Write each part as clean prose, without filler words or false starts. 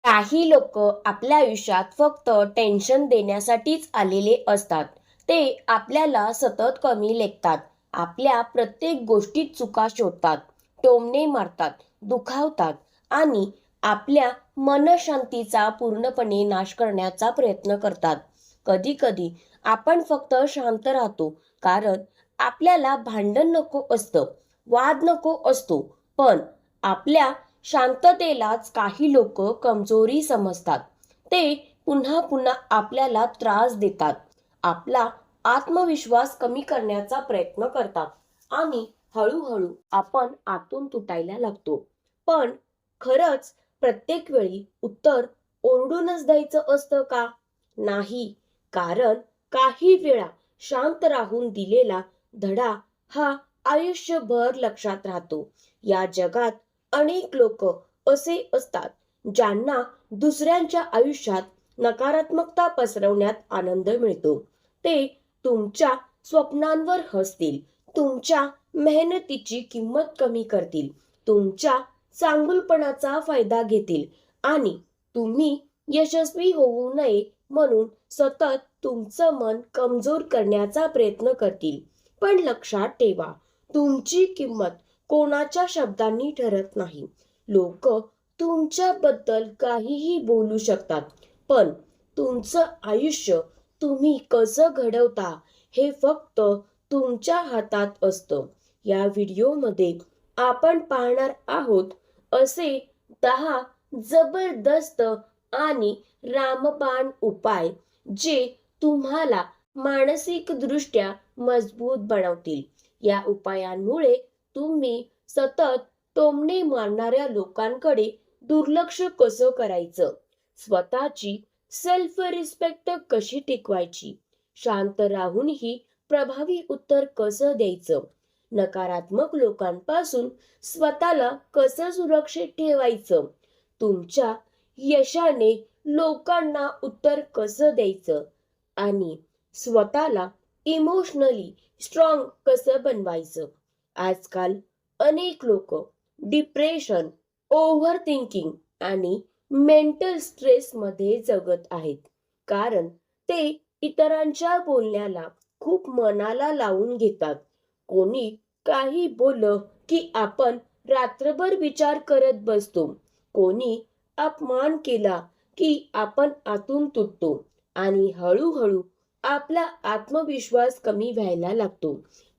काही लोक आपल्या आयुष्यात फक्त टेन्शन देण्यासाठीच आलेले असतात. ते आपल्याला सतत कमी लेखतात, आपल्या प्रत्येक गोष्टीत चुका शोधतात, टोमणे मारतात, दुखावतात आणि आपल्या मनशांतीचा पूर्णपणे नाश करण्याचा प्रयत्न करतात. कधी कधी आपण फक्त शांत राहतो, कारण आपल्याला भांडण नको असतं, वाद नको असतो. पण आपल्या शांततेलाच काही लोक कमजोरी समजतात. ते पुन्हा पुन्हा आपल्याला त्रास देतात, आपला आत्मविश्वास कमी करण्याचा प्रयत्न करतात आणि हळूहळू आपण आतून तुटायला लागतो. पण खरंच प्रत्येक वेळी उत्तर ओरडूनच द्यायचं असतं का? नाही. कारण काही वेळा शांत राहून दिलेला धडा हा आयुष्यभर लक्षात राहतो. या जगात अनेक लोक असे असतात ज्यांना दुसऱ्यांच्या आयुष्यात नकारात्मकता पसरवण्यात आनंद मिळतो. ते तुमच्या स्वप्नांवर हसतील, तुमच्या मेहनतीची किंमत कमी करतील, तुमच्या चांगुलपणाचा फायदा घेतील आणि तुम्ही यशस्वी होऊ नये म्हणून सतत तुमचं मन कमजोर करण्याचा प्रयत्न करतील. पण लक्षात ठेवा, तुमची किंमत कोणाच्या शब्दांनी ठरत नाही. लोक तुमच्याबद्दल काहीही बोलू शकतात, पण तुमचं आयुष्य तुम्ही कसं घडवता हे फक्त तुमच्या हातात असतं. या व्हिडिओमध्ये आपण पाहणार आहोत असे 10 जबरदस्त आणि रामबाण उपाय जे तुम्हाला मानसिकदृष्ट्या मजबूत बनवतील. या उपायांमुळे तुम्ही सतत टोमणे मारणाऱ्या लोकांकडे दुर्लक्ष कसं करायचं, स्वतःची सेल्फ रिस्पेक्ट कशी टिकवायची, शांत राहूनही प्रभावी उत्तर कसं द्यायचं, नकारात्मक लोकांपासून स्वतःला कसं सुरक्षित ठेवायचं, तुमच्या यशाने लोकांना उत्तर कसं द्यायचं आणि स्वतःला इमोशनली स्ट्रॉंग कसं बनवायचं. आजकाल अनेक लोक डिप्रेशन, ओव्हर थिंकिंग आणि मेंटल स्ट्रेसमध्ये जगत आहेत, कारण ते इतरांच्या बोलण्याला खूप मनाला लावून घेतात. कोणी काही बोललं की आपण रात्रभर विचार करत बसतो, कोणी अपमान केला की आपण आतून तुटतो आणि हळूहळू आपला आत्मविश्वास कमी व्हायला लागतो.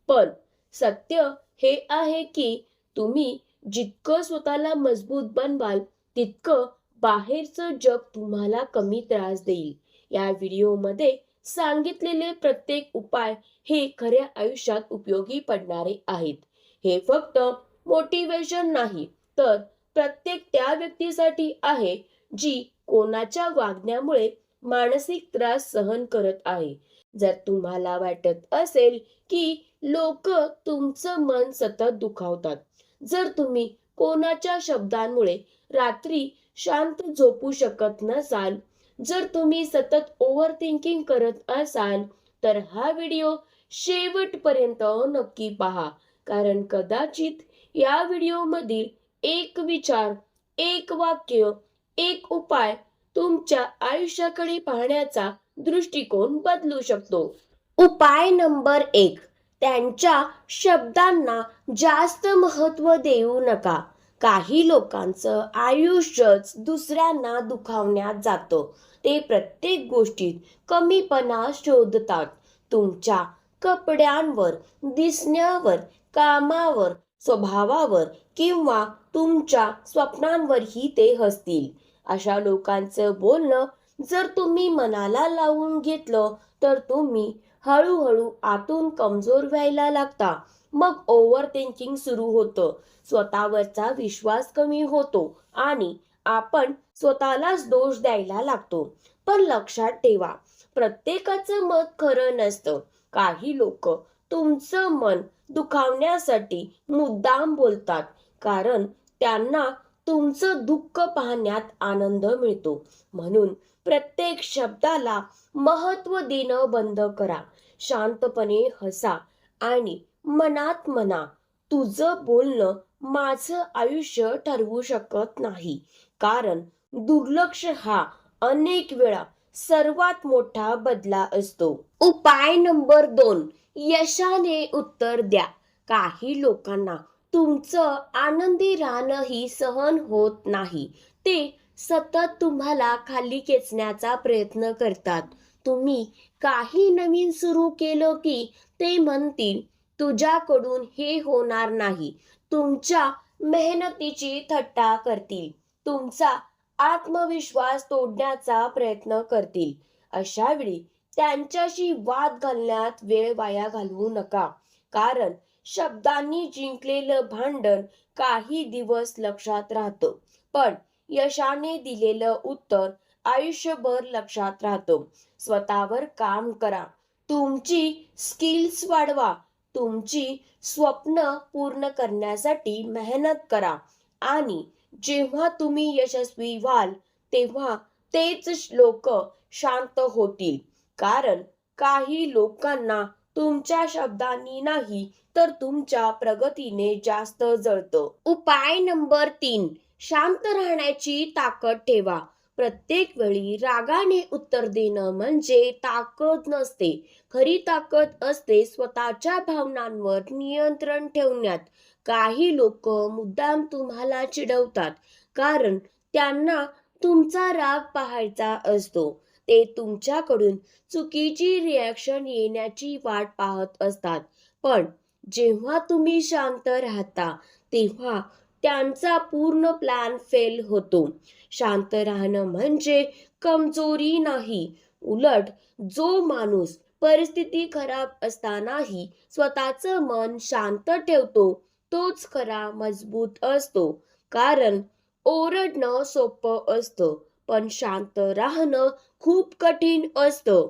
पण सत्य हे आहे की तुम्ही जितकं स्वतःला मजबूत बनवाल, तितकं बाहेरचं जग तुम्हाला कमी त्रास देईल. या व्हिडिओमध्ये सांगितलेले प्रत्येक उपाय हे खऱ्या आयुष्यात उपयोगी पडणारे आहेत. हे फक्त मोटिवेशन नाही, तर प्रत्येक त्या व्यक्तीसाठी आहे जी कोणाच्या वागण्यामुळे मानसिक त्रास सहन करत आहे. जर तुम्हाला वाटत असेल की लोक तुमचं मन सतत दुखावतात, जर तुम्ही कोणाच्या शब्दांमुळे रात्री शांत झोपू शकत नसाल, जर तुम्ही सतत ओव्हर थिंकिंग करत असाल, तर हा व्हिडिओ शेवटपर्यंत नक्की पहा. कारण कदाचित या व्हिडिओमधील एक विचार, एक वाक्य, एक उपाय तुमच्या आयुष्याकडे पाहण्याचा दृष्टिकोन बदलू शकतो. उपाय नंबर 1, त्यांच्या शब्दांना जास्त महत्त्व देऊ नका. काही लोकांचं आयुष्यच दुसऱ्यांना दुखावण्यात जातं. ते प्रत्येक गोष्टीत कमीपणा शोधतात. तुमच्या कपड्यांवर, दिसण्यावर, कामावर, स्वभावावर किंवा तुमच्या स्वप्नांवरही ते हसतील. अशा लोकांचं बोलणं जर तुम्ही मनाला लावून घेतलं, तर तुम्ही हळूहळू आतून कमजोर व्हायला लागता. मग ओव्हर थिंकिंग सुरू होतं, स्वतःवरचा विश्वास कमी होतो आणि आपण स्वतःलाच दोष द्यायला लागतो. पण लक्षात ठेवा, प्रत्येकाचं मत खरं नसतं. काही लोक तुमचं मन दुखावण्यासाठी मुद्दाम बोलतात, कारण त्यांना तुमचं दुःख पाहण्यात आनंद मिळतो. म्हणून प्रत्येक शब्दाला महत्त्व देणं बंद करा. शांतपणे हसा आणि मनात म्हणा, तुझं बोलणं माझं आयुष्य ठरवू शकत नाही, कारण दुर्लक्ष हा अनेक वेळा सर्वात मोठा बदला असतो. उपाय नंबर 2, यशाने उत्तर द्या. काही लोकांना तुमचं आनंदी राहणंही सहन होत नाही. ते सतत तुम्हाला खाली खेचण्याचा प्रयत्न करतात. तुम्ही काही नवीन सुरू केलं की ते म्हणतील, तुझ्याकडून हे होणार नाही. तुमच्या मेहनतीची थट्टा करतील. तुमचा आत्मविश्वास तोडण्याचा प्रयत्न करतील. अशा वेळी त्यांच्याशी वाद घालण्यात वेळ वाया घालवू नका. कारण शब्दांनी जिंकलेलं भांडण काही दिवस लक्षात राहतं, पण यशाने दिलेलं उत्तर आयुष्यभर लक्षात राहतं. स्वतःवर काम करा. तुमची स्किल्स वाढवा. तुमची स्वप्न पूर्ण करण्यासाठी मेहनत करा आणि जेव्हा तुम्ही यशस्वी व्हाल तेव्हा तेच लोक शांत होतील. कारण काही लोकांना तुमच्या शब्दांनी नाही तर तुमच्या प्रगतीने जास्त जळतं. उपाय नंबर 3, शांत राहण्याची ताकद ठेवा. प्रत्येक वेळी रागाने उत्तर देणं म्हणजे ताकद नसते. खरी ताकद असते स्वतःच्या भावनांवर नियंत्रण ठेवण्यात. काही लोक मुद्दाम तुम्हाला चिडवतात कारण त्यांना तुमचा राग पाहायचा असतो. ते तुमच्याकडून चुकीची रिॲक्शन येण्याची वाट पाहत असतात. पण जेव्हा तुम्ही शांत राहता तेव्हा त्यांचा पूर्ण प्लॅन फेल होतो. शांत राहणं म्हणजे कमजोरी नाही. उलट जो माणूस परिस्थिती खराब असतानाही स्वतःचं मन शांत ठेवतो तोच खरा मजबूत असतो. कारण ओरडणं सोपं असतं, पण शांत राहणं खूप कठीण असतं.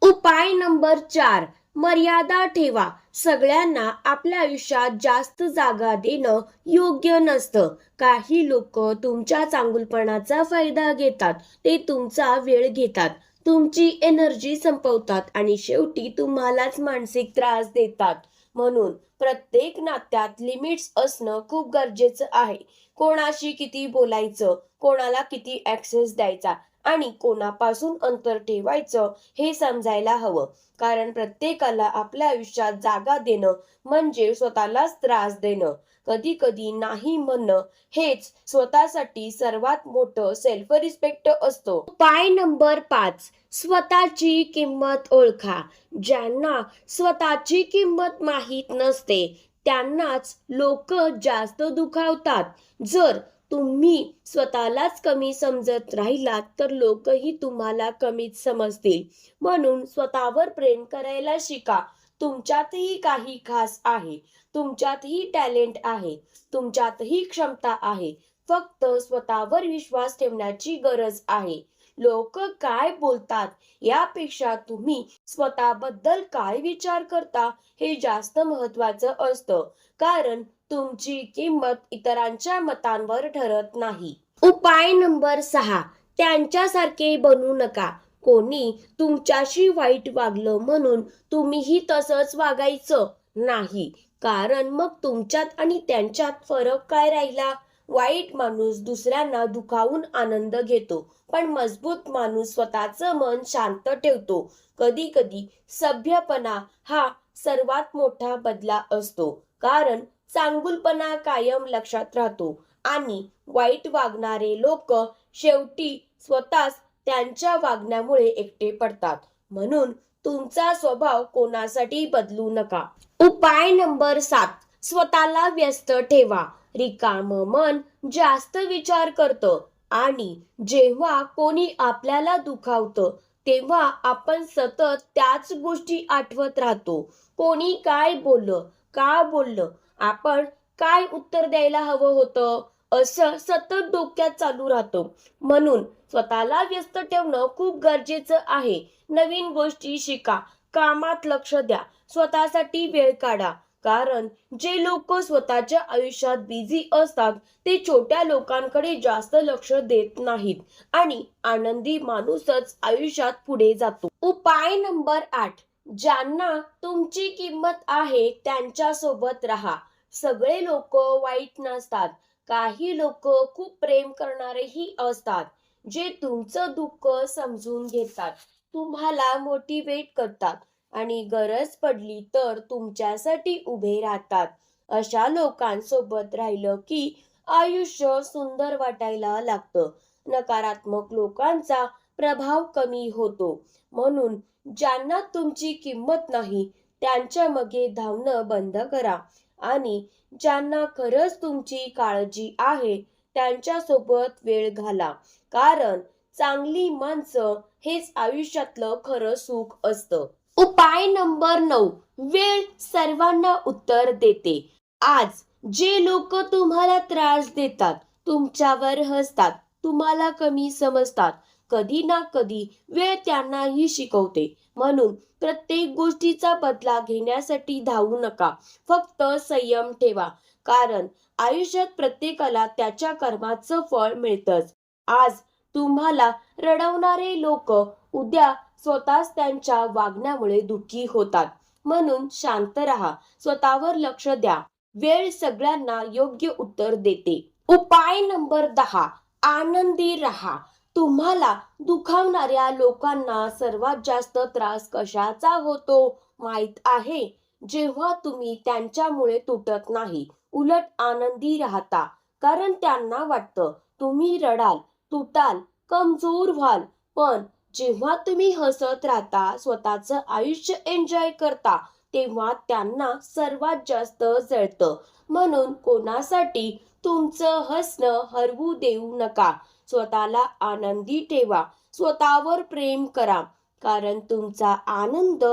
उपाय नंबर 4, मर्यादा ठेवा. सगळ्यांना आपल्या आयुष्यात जास्त जागा देणं योग्य नसतं. काही लोक तुमच्या चांगुलपणाचा फायदा घेतात. ते तुमचा वेळ घेतात, तुमची एनर्जी संपवतात आणि शेवटी तुम्हालाच मानसिक त्रास देतात. म्हणून प्रत्येक नात्यात लिमिट्स असणं खूप गरजेचं आहे. कोणाशी किती बोलायचं, कोणाला किती ॲक्सेस द्यायचा आणि कोणापासून अंतर ठेवायचं हे समजायला हवं. कारण प्रत्येकाला आपल्या आयुष्यात जागा देणं म्हणजे स्वतःलाच त्रास देणं. कधी कधी नाही म्हणणं हेच स्वतःसाठी सर्वात मोठं सेल्फ रिस्पेक्ट असतो. उपाय नंबर 5, स्वतःची किंमत ओळखा. ज्यांना स्वतःची किंमत माहीत नसते त्यांनाच लोक जास्त दुखावतात. जर तुम्ही स्वतःलाच कमी समजत राहिलात तर लोकही तुम्हाला कमीच समजतील. म्हणून स्वतःवर प्रेम करायला शिका. तुमच्यातही काही खास आहे. तुमच्यातही टॅलेंट आहे. तुमच्यातही क्षमता आहे. फक्त स्वतःवर विश्वास ठेवण्याची गरज आहे. लोक काय बोलतात यापेक्षा तुम्ही स्वतःबद्दल काय विचार करता हे जास्त महत्वाचं असतं. कारण तुमची किंमत इतरांच्या मतांवर ठरत नाही. उपाय नंबर 6, त्यांच्यासारखे बनू नका. कोणी तुमच्याशी वाईट वागलं म्हणून तुम्हीही तसंच वागायचं नाही. कारण मग तुमच्यात आणि त्यांच्यात फरक काय राहिला? वाईट माणूस दुसऱ्यांना दुखावून आनंद घेतो, पण मजबूत माणूस स्वतःचं मन शांत ठेवतो. कधी कधी सभ्यपणा हा सर्वात मोठा बदला असतो. कारण चांगुलपणा कायम लक्षात राहतो आणि वाईट वागणारे लोक शेवटी स्वतःच त्यांच्या वागण्यामुळे एकटे पडतात. म्हणून तुमचा स्वभाव कोणासाठी बदलू नका. उपाय नंबर 7, स्वतःला व्यस्त ठेवा. रिकामं मन जास्त विचार करतं आणि जेव्हा कोणी आपल्याला दुखावतं तेव्हा आपण सतत त्याच गोष्टी आठवत राहतो. कोणी काय बोललं, का बोललं, आपण काय उत्तर द्यायला हवं होतं, असं सतत डोक्यात चालू राहतं. म्हणून स्वतःला व्यस्त ठेवणं खूप गरजेचं आहे. नवीन गोष्टी शिका, कामात लक्ष द्या, स्वतःसाठी वेळ काढा. कारण जे लोक स्वतःच्या आयुष्यात बिझी असतात ते छोट्या लोकांकडे जास्त लक्ष देत नाहीत आणि आनंदी माणूसच आयुष्यात पुढे जातो. उपाय नंबर 8, ज्यांना तुमची किंमत आहे त्यांच्या सोबत राहा. सगळे लोक वाईट नसतात. काही लोक खूप प्रेम करणारेही असतात. जे तुमचं दुःख समजून घेतात, तुम्हाला मोटिवेट करतात आणि गरज पडली तर तुमच्यासाठी उभे राहतात. अशा लोकांसोबत राहिलं की आयुष्य सुंदर वाटायला लागतं. नकारात्मक लोकांचा प्रभाव कमी होतो. म्हणून ज्यांना तुमची किंमत नाही त्यांच्या मागे धावणं बंद करा आणि ज्यांना खरंच तुमची काळजी आहे त्यांच्यासोबत वेळ घाला. कारण चांगली माणसं हेच आयुष्यातलं खरं सुख असतं. उपाय नंबर 9. वेळ सर्वांना उत्तर देते. आज जे लोक तुम्हाला त्रास देतात, तुमच्यावर हसतात, तुम्हाला कमी समजतात, कधी ना कधी वेळ त्यांनाही शिकवते. म्हणून प्रत्येक गोष्टीचा बदला घेण्यासाठी धावू नका. फक्त संयम ठेवा. कारण आयुष्यात प्रत्येकाला त्याच्या कर्माचं फळ मिळतंच. आज तुम्हाला रडवणारे लोक उद्या स्वतःच त्यांच्या वागण्यामुळे दुःखी होतात. म्हणून शांत राहा, स्वतःवर लक्ष द्या. वेळ सगळ्यांना योग्य उत्तर देते. उपाय नंबर 10. आनंदी राहा. तुम्हाला दुखावणाऱ्या लोकांना सर्वात जास्त त्रास कशाचा होतो माहित आहे? जेव्हा तुम्ही त्यांच्यामुळे तुटत नाही, उलट आनंदी राहता. कारण त्यांना वाटतं तुम्ही रडाल, तुटाल, कमजोर व्हाल. पण जेव्हा तुम्ही हसत राहता, स्वतःचं आयुष्य एन्जॉय करता, तेव्हा त्यांना सर्वात जास्त जळतं. म्हणून कोणासाठी तुमचं हसणं हरवू देऊ नका. स्वतःला आनंदी ठेवा. स्वतःवर प्रेम करा. कारण तुमचा आनंद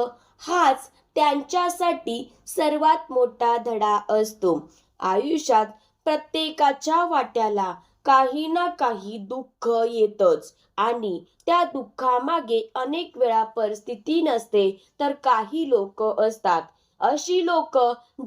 हाच त्यांच्यासाठी सर्वात मोठा धडा असतो. आयुष्यात प्रत्येकाच्या वाट्याला काही ना काही दुःख येतच आणि त्या दुःखामागे अनेक वेळा परिस्थिती नसते तर काही लोक असतात. अशी लोक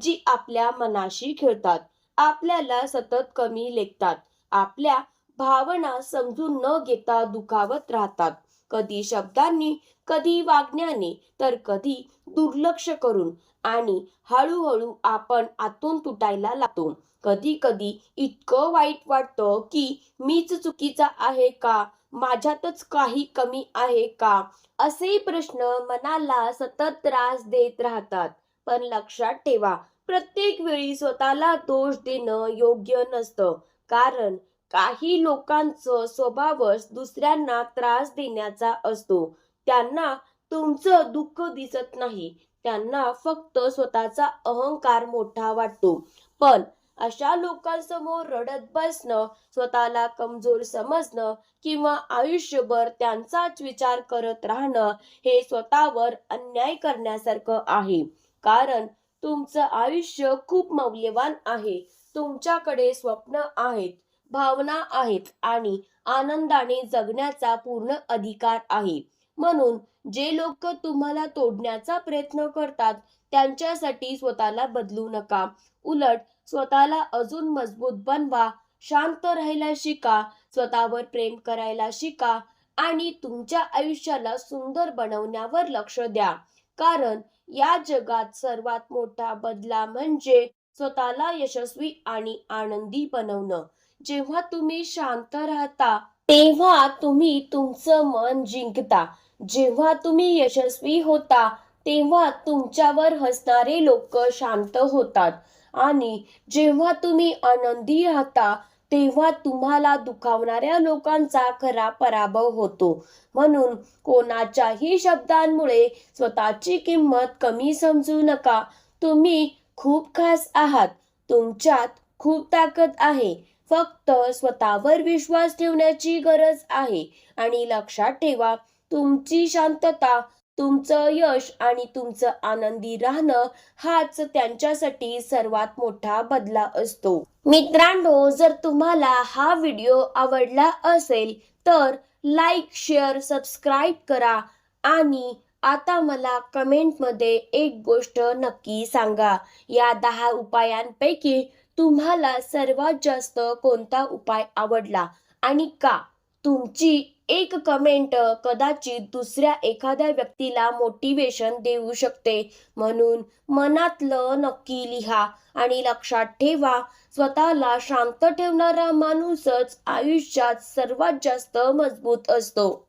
जी आपल्या मनाशी खेळतात, आपल्याला सतत कमी लेखतात, आपल्या भावना समजून न घेता दुखावत राहतात. कधी शब्दांनी, कधी वागण्याने, तर कधी दुर्लक्ष करून आणि हळूहळू आपण आतून तुटायला लागतो. कधी कधी इतकं वाईट वाटतं की मीच चुकीचा आहे का? माझ्यातच काही कमी आहे का? असे प्रश्न मनाला सतत त्रास देत राहतात. पण लक्षात ठेवा, प्रत्येक वेळी स्वतःला दोष देणं योग्य नसतं. कारण काही लोकांचं स्वभावच दुसऱ्यांना त्रास देण्याचा असतो. त्यांना तुमचं दुःख दिसत नाही. त्यांना फक्त स्वतःचा अहंकार मोठा वाटतो. पण अशा लोकांसमोर रडत बसणं, स्वतःला कमजोर समजणं किंवा आयुष्यभर त्यांचाच विचार करत राहणं हे स्वतःवर अन्याय करण्यासारखं आहे. कारण तुमचं आयुष्य खूप मौल्यवान आहे. तुमच्याकडे स्वप्न आहेत, भावना आहेत आणि आनंदाने जगण्याचा पूर्ण अधिकार आहे. म्हणून जे लोक तुम्हाला तोडण्याचा प्रयत्न करतात त्यांच्यासाठी स्वतःला बदलू नका. उलट स्वतःला अजून मजबूत बनवा. शांत राहायला शिका, स्वतःवर प्रेम करायला शिका आणि तुमच्या आयुष्याला सुंदर बनवण्यावर लक्ष द्या. कारण या जगात सर्वात मोठा बदला म्हणजे स्वतःला यशस्वी आणि आनंदी बनवणं. जेव्हा तुम्ही शांत राहता तेव्हा तुम्ही तुमचं मन जिंकता. जेव्हा तुम्ही यशस्वी होता तेव्हा तुमच्यावर हसणारे लोक शांत होतात आणि जेव्हा तुम्ही आनंदी राहता तेव्हा तुम्हाला दुखावणाऱ्या लोकांचा खरा पराभव होतो. म्हणून कोणाच्याही शब्दांमुळे स्वतःची किंमत कमी समजू नका. तुम्ही खूप खास आहात. तुमच्यात खूप ताकद आहे. फक्त स्वतःवर विश्वास ठेवण्याची गरज आहे. आणि लक्षात ठेवा, तुमची शांतता, तुमचं यश आणि तुमचं आनंदी राहणं हाच त्यांच्यासाठी सर्वात मोठा बदला असतो. मित्रांनो, जर तुम्हाला हा व्हिडिओ आवडला असेल तर लाईक, शेअर, सबस्क्राईब करा आणि आता मला कमेंटमध्ये एक गोष्ट नक्की सांगा. या 10 उपायांपैकी तुम्हाला सर्वात जास्त कोणता उपाय आवडला आणि का? तुमची एक कमेंट कदाचित दुसऱ्या एखाद्या व्यक्तीला मोटिवेशन देऊ शकते. म्हणून मनातलं नक्की लिहा आणि लक्षात ठेवा, स्वतःला शांत ठेवणारा माणूसच आयुष्यात सर्वात जास्त मजबूत असतो.